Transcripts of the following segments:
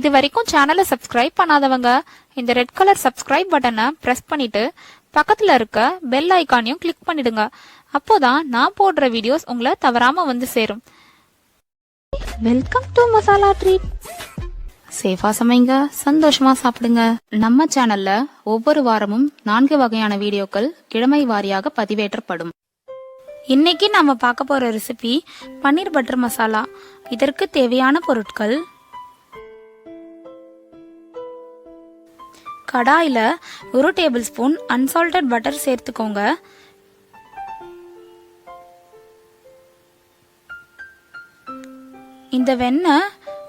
இது வரைக்கும் சேனலை சப்ஸ்கிரைப் பண்ணாதவங்க இந்த ரெட் கலர் சப்ஸ்கிரைப் பட்டனை பிரஸ் பண்ணிட்டு பக்கத்துல இருக்க பெல் ஐகானையும் கிளிக் பண்ணிடுங்க. அப்போதான் நான் போடுற வீடியோஸ் உங்களை தவறாம வந்து சேரும். Welcome to masala treat. சேஃபா சமைங்க, சந்தோஷமா சாப்பிடுங்க. நம்ம சேனல்ல ஒவ்வொரு வாரமும் 4 வகையான வீடியோக்கள் கிழமை வாரியாக பதிவேற்றப்படும். இன்னைக்கு நாம பார்க்க போற ரெசிபி பன்னீர் பட்டர் மசாலா. இதற்கு தேவையான பொருட்கள்: கடாயில 1 டேபிள் ஸ்பூன் அன்சால்டட் பட்டர் சேர்த்துக்கோங்க. இந்த வெண்ணெய்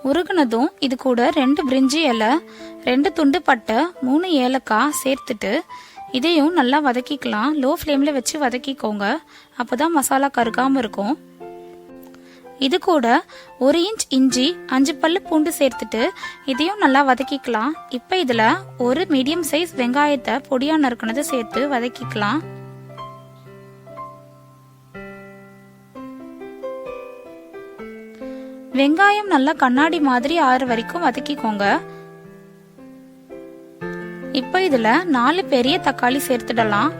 உருகுனதும் இது கூட 2 பிரிஞ்சி இலை, 2 துண்டு பட்டை, 3 ஏலக்காய் சேர்த்துட்டு இதையும் நல்லா வதக்கிக்கலாம். லோ ஃப்ளேம்ல வச்சு வதக்கிக்கோங்க, அப்பதான் மசாலா கருகாம இருக்கும். இது கூட 1 இன்ச் இஞ்சி, 5 பல்லு பூண்டு சேர்த்துட்டு இதையும் நல்லா வதக்கிக்கலாம். இப்ப இதுல 1 மீடியம் சைஸ் வெங்காயத்தை பொடியா நறுக்குனதை சேர்த்து வதக்கிக்கலாம். வெங்காயம் நல்லா கண்ணாடி மாதிரி ஆற வரைக்கும் வதக்கிக்கோங்க. இப்ப இதுல 4 பெரிய தக்காளி சேர்த்துடலாம்.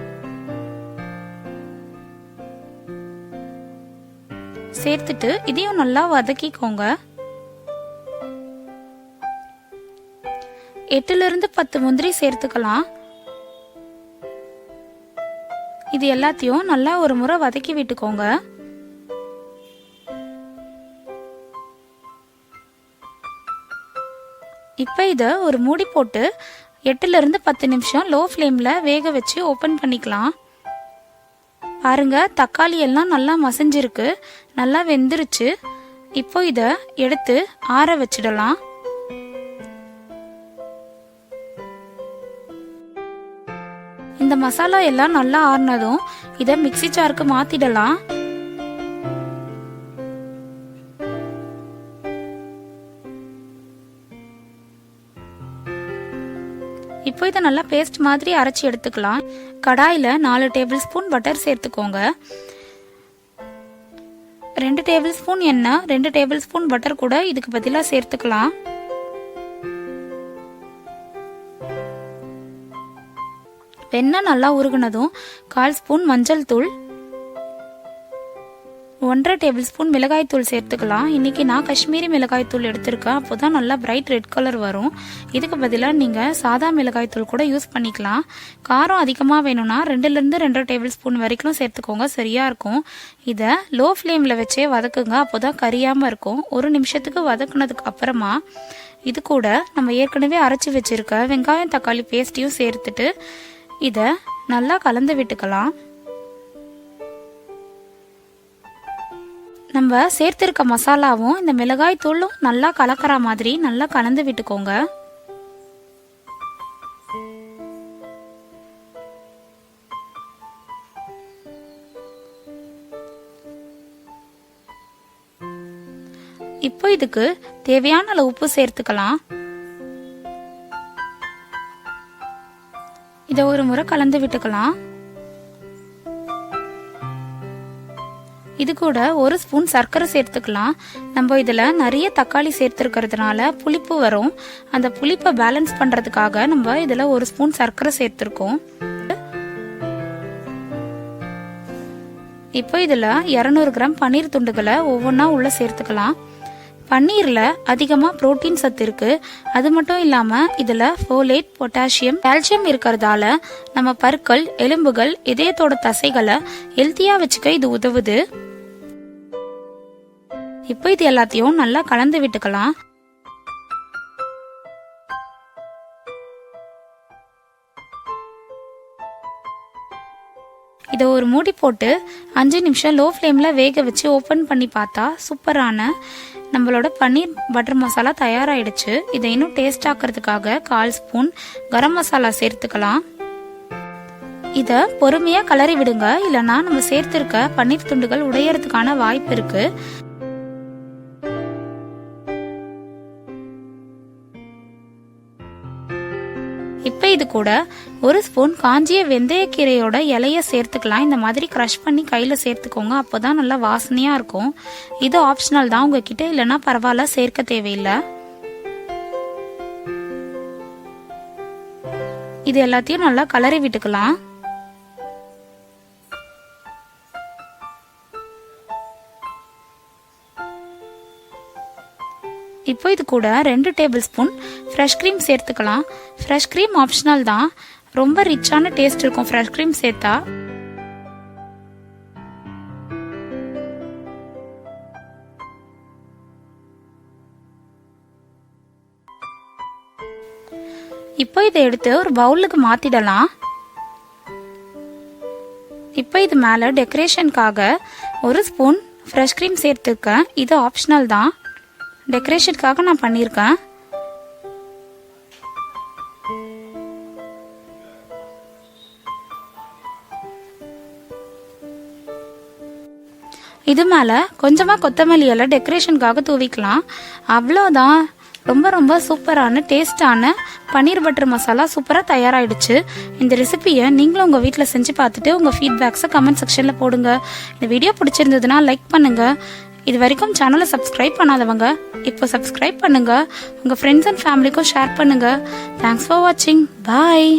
சேர்த்துட்டு இதையும் நல்லா வதக்கிக்கோங்க. 8 to 10 முந்திரி சேர்த்துக்கலாம். இது எல்லாத்தையும் நல்லா ஒரு முறை வதக்கி விட்டுக்கோங்க. இப்ப இத ஒரு மூடி போட்டு 8 to 10 நிமிஷம் லோ ஃப்ளேம்ல வேக வச்சு ஓபன் பண்ணிக்கலாம். பாருங்க, தக்காளி எல்லாம் நல்லா மசிஞ்சிருக்கு, நல்லா வெந்துருச்சு. இப்போ இத எடுத்து ஆற வச்சிடலாம். இந்த மசாலா எல்லாம் நல்லா ஆறினதும் இத மிக்ஸி ஜாருக்கு மாத்திடலாம். இப்போ இதை நல்லா பேஸ்ட் மாதிரி அரைச்சி எடுத்துக்கலாம். கடாயில 4 டேபிள் ஸ்பூன் பட்டர் சேர்த்துக்கோங்க. 2 டேபிள் ஸ்பூன் எண்ணெய், 2 டேபிள் ஸ்பூன் பட்டர் கூட இதுக்கு பதிலா சேர்த்துக்கலாம். எண்ணெய் நல்லா உருகுனதும் 1/4 ஸ்பூன் மஞ்சள் தூள், 1/2 டேபிள் ஸ்பூன் மிளகாய் தூள் சேர்த்துக்கலாம். இன்னைக்கு நான் காஷ்மீரி மிளகாய் தூள் எடுத்திருக்கேன், அப்போதான் நல்லா பிரைட் ரெட் கலர் வரும். இதுக்கு பதிலாக நீங்க சாதா மிளகாய் தூள் கூட யூஸ் பண்ணிக்கலாம். காரம் அதிகமாக வேணும்னா 2 to 2.5 டேபிள் ஸ்பூன் வரைக்கும் சேர்த்துக்கோங்க, சரியா இருக்கும். இதை லோ ஃப்ளேம்ல வச்சே வதக்குங்க, அப்போதான் கரியாம இருக்கும். 1 நிமிஷத்துக்கு வதக்குனதுக்கு அப்புறமா இது கூட நம்ம ஏற்கனவே அரைச்சி வச்சிருக்க வெங்காயம் தக்காளி பேஸ்டையும் சேர்த்துட்டு இதை நல்லா கலந்து விட்டுக்கலாம். நம்ம சேர்த்திருக்க மசாலாவும் இந்த மிளகாய் தூளும் நல்லா கலக்கிற மாதிரி நல்லா கலந்து விட்டுக்கோங்க. இப்போ இதுக்கு தேவையான அளவு உப்பு சேர்த்துக்கலாம். இத ஒரு முறை கலந்து விட்டுக்கலாம். இது கூட 1 ஸ்பூன் சர்க்கரை சேர்த்துக்கலாம். நம்ம இதுல நிறைய தக்காளி சேர்த்துருக்கிறதுனால புளிப்பு வரும். அந்த புளிப்பை பேலன்ஸ் பண்றதுக்காக நம்ம இதுல 1 ஸ்பூன் சர்க்கரை சேர்த்திருக்கோம். இப்போ இதுல 200 கிராம் பன்னீர் துண்டுகளை ஒவ்வொன்னா உள்ள சேர்த்துக்கலாம். பன்னீர்ல அதிகமா புரோட்டீன் சத்து இருக்கு. அது மட்டும் இல்லாம இதுல ஃபோலேட், பொட்டாசியம், கால்சியம் இருக்கிறதால நம்ம பற்கள், எலும்புகள், இதயத்தோட தசைகளை ஹெல்த்தியா வச்சுக்க இது உதவுது. இப்போ இது எல்லாத்தையும் நல்லா கலந்து விட்டுக்கலாம். இதை ஒரு மூடி போட்டு 5 நிமிஷம் லோ ஃப்ளேம்ல வேக வச்சு ஓபன் பண்ணி பார்த்தா சூப்பரான நம்மளோட பன்னீர் பட்டர் மசாலா தயாராயிடுச்சு. இதை இன்னும் டேஸ்ட் ஆக்கிறதுக்காக 1/4 ஸ்பூன் கரம் மசாலா சேர்த்துக்கலாம். இத பொறுமையா கலரி விடுங்க, இல்லனா நம்ம சேர்த்திருக்க பன்னீர் துண்டுகள் உடையறதுக்கான வாய்ப்பு இருக்கு. இப்ப இது கூட 1 ஸ்பூன் காஞ்சிய வெந்தயக்கீரையோட இலைய சேர்த்துக்கலாம். இந்த மாதிரி கிரஷ் பண்ணி கையில சேர்த்துக்கோங்க, அப்போதான் நல்லா வாசனையா இருக்கும். இது ஆப்ஷனல் தான், உங்ககிட்ட இல்லைன்னா பரவாயில்ல, சேர்க்க தேவையில்லை. இது எல்லாத்தையும் நல்லா கலரி விட்டுக்கலாம். இப்போ இது கூட 2 டேபிள் ஸ்பூன் ஃப்ரெஷ் க்ரீம் சேர்த்துக்கலாம். ஃப்ரெஷ் க்ரீம் ஆப்ஷனல் தான், ரொம்ப ரிச்சான டேஸ்ட் இருக்கும் ஃப்ரெஷ் க்ரீம் சேர்த்தா. இப்போ இதை எடுத்து ஒரு பவுலுக்கு மாத்திடலாம். இப்போ இது மேலே டெக்கரேஷனுக்காக 1 ஸ்பூன் ஃப்ரெஷ் க்ரீம் சேர்த்துருக்கேன். இது ஆப்ஷனல் தான், டெக்கரேஷனுக்காக நான் பண்ணியிருக்கேன். இது மேலே கொஞ்சமாக கொத்தமல்லி இலை டெக்கரேஷனுக்காக தூவிக்கலாம். அவ்வளோதான், ரொம்ப ரொம்ப சூப்பரான டேஸ்டான பன்னீர் பட்டர் மசாலா சூப்பராக தயாராகிடுச்சு. இந்த ரெசிபியை நீங்களும் உங்கள் வீட்டில் செஞ்சு பார்த்துட்டு உங்கள் ஃபீட்பேக்ஸை கமெண்ட் செக்ஷனில் போடுங்க. இந்த வீடியோ பிடிச்சிருந்ததுன்னா லைக் பண்ணுங்கள். இது வரைக்கும் சேனலை சப்ஸ்கிரைப் பண்ணாதவங்க இப்போ சப்ஸ்கிரைப் பண்ணுங்க. உங்கள் ஃப்ரெண்ட்ஸ் அண்ட் ஃபேமிலிக்கும் ஷேர் பண்ணுங்க. தேங்க்ஸ் ஃபார் வாட்சிங். பாய்.